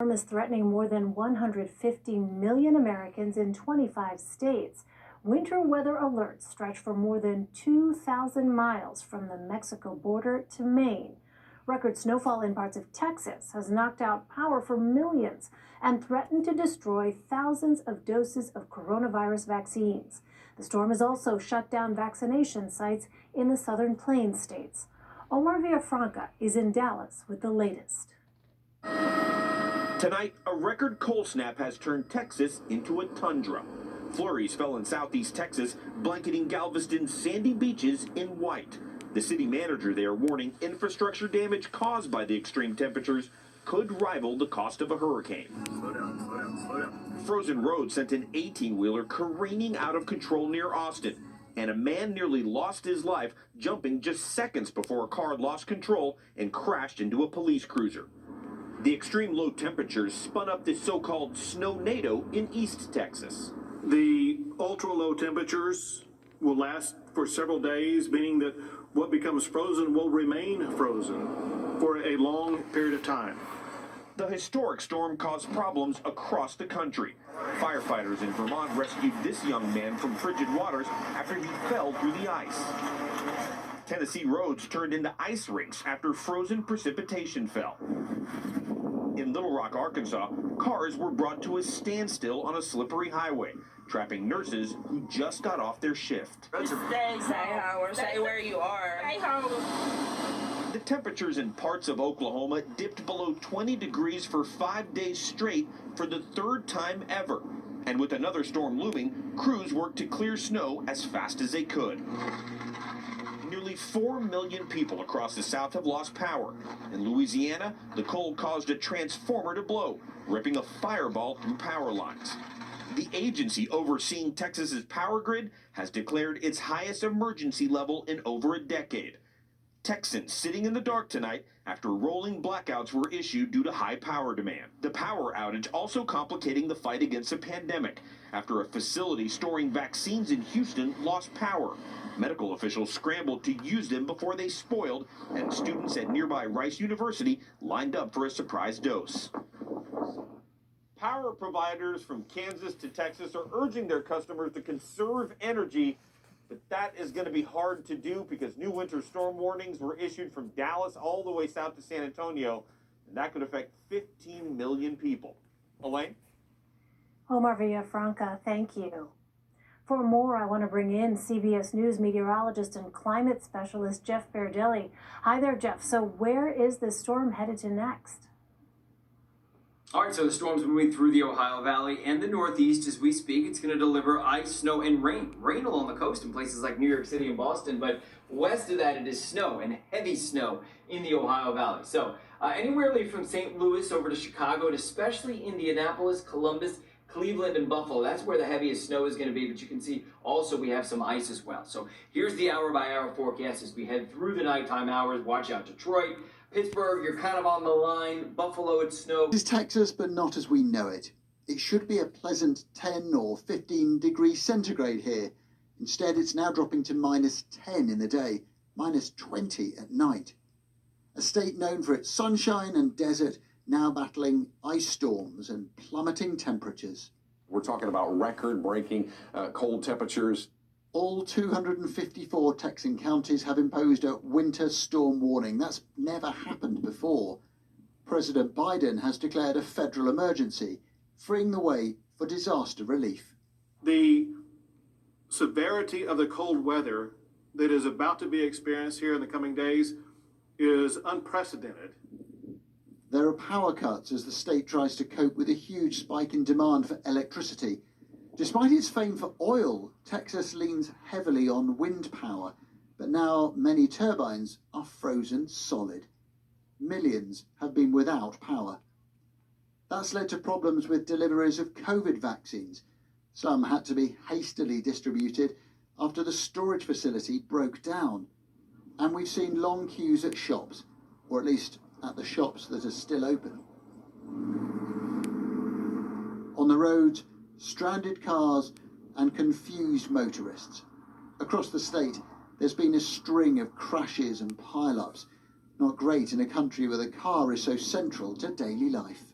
storm is threatening more than 150 million Americans in 25 states. Winter weather alerts stretch for more than 2,000 miles from the Mexico border to Maine. Record snowfall in parts of Texas has knocked out power for millions and threatened to destroy thousands of doses of coronavirus vaccines. The storm has also shut down vaccination sites in the southern plains states. Omar Villafranca is in Dallas with the latest. Tonight, a record cold snap has turned Texas into a tundra. Flurries fell in southeast Texas, blanketing Galveston's sandy beaches in white. The city manager there warning infrastructure damage caused by the extreme temperatures could rival the cost of a hurricane. Slow down. Frozen roads sent an 18-wheeler careening out of control near Austin, and a man nearly lost his life jumping just seconds before a car lost control and crashed into a police cruiser. The extreme low temperatures spun up this so-called snow-nado in East Texas. The ultra-low temperatures will last for several days, meaning that what becomes frozen will remain frozen for a long period of time. The historic storm caused problems across the country. Firefighters in Vermont rescued this young man from frigid waters after he fell through the ice. Tennessee roads turned into ice rinks after frozen precipitation fell. In Little Rock, Arkansas, cars were brought to a standstill on a slippery highway, trapping nurses who just got off their shift. Stay home or stay where you are. Stay home. The temperatures in parts of Oklahoma dipped below 20 degrees for 5 days straight for the third time ever. And with another storm looming, crews worked to clear snow as fast as they could. Nearly 4 million people across the South have lost power. In Louisiana, the cold caused a transformer to blow, ripping a fireball through power lines. The agency overseeing Texas's power grid has declared its highest emergency level in over a decade. Texans sitting in the dark tonight after rolling blackouts were issued due to high power demand. The power outage also complicating the fight against the pandemic after a facility storing vaccines in Houston lost power. Medical officials scrambled to use them before they spoiled, and students at nearby Rice University lined up for a surprise dose. Power providers from Kansas to Texas are urging their customers to conserve energy, but that is going to be hard to do because new winter storm warnings were issued from Dallas all the way south to San Antonio, and that could affect 15 million people. Elaine? Omar Villafranca, thank you. For more, I want to bring in CBS News meteorologist and climate specialist Jeff Berdelli. Hi there, Jeff. So where is this storm headed to next? All right, so the storm's moving through the Ohio Valley and the Northeast as we speak. It's going to deliver ice, snow, and rain. Rain along the coast in places like New York City and Boston, but west of that it is snow and heavy snow in the Ohio Valley. So anywhere from St. Louis over to Chicago, and especially Indianapolis, Columbus, Cleveland, and Buffalo. That's where the heaviest snow is going to be, but you can see also we have some ice as well. So here's the hour-by-hour forecast as we head through the nighttime hours. Watch out, Detroit, Pittsburgh, you're kind of on the line. Buffalo, it's snow. This is Texas, but not as we know it. It should be a pleasant 10 or 15 degrees centigrade here. Instead, it's now dropping to -10 in the day, -20 at night. A state known for its sunshine and desert, now battling ice storms and plummeting temperatures. We're talking about record-breaking cold temperatures. All 254 Texan counties have imposed a winter storm warning. That's never happened before. President Biden has declared a federal emergency, freeing the way for disaster relief. The severity of the cold weather that is about to be experienced here in the coming days is unprecedented. There are power cuts as the state tries to cope with a huge spike in demand for electricity. Despite its fame for oil, Texas leans heavily on wind power, but now many turbines are frozen solid. Millions have been without power. That's led to problems with deliveries of COVID vaccines. Some had to be hastily distributed after the storage facility broke down. And we've seen long queues at shops, or at least at the shops that are still open. On the roads, stranded cars and confused motorists. Across the state, there's been a string of crashes and pile-ups. Not great in a country where the car is so central to daily life.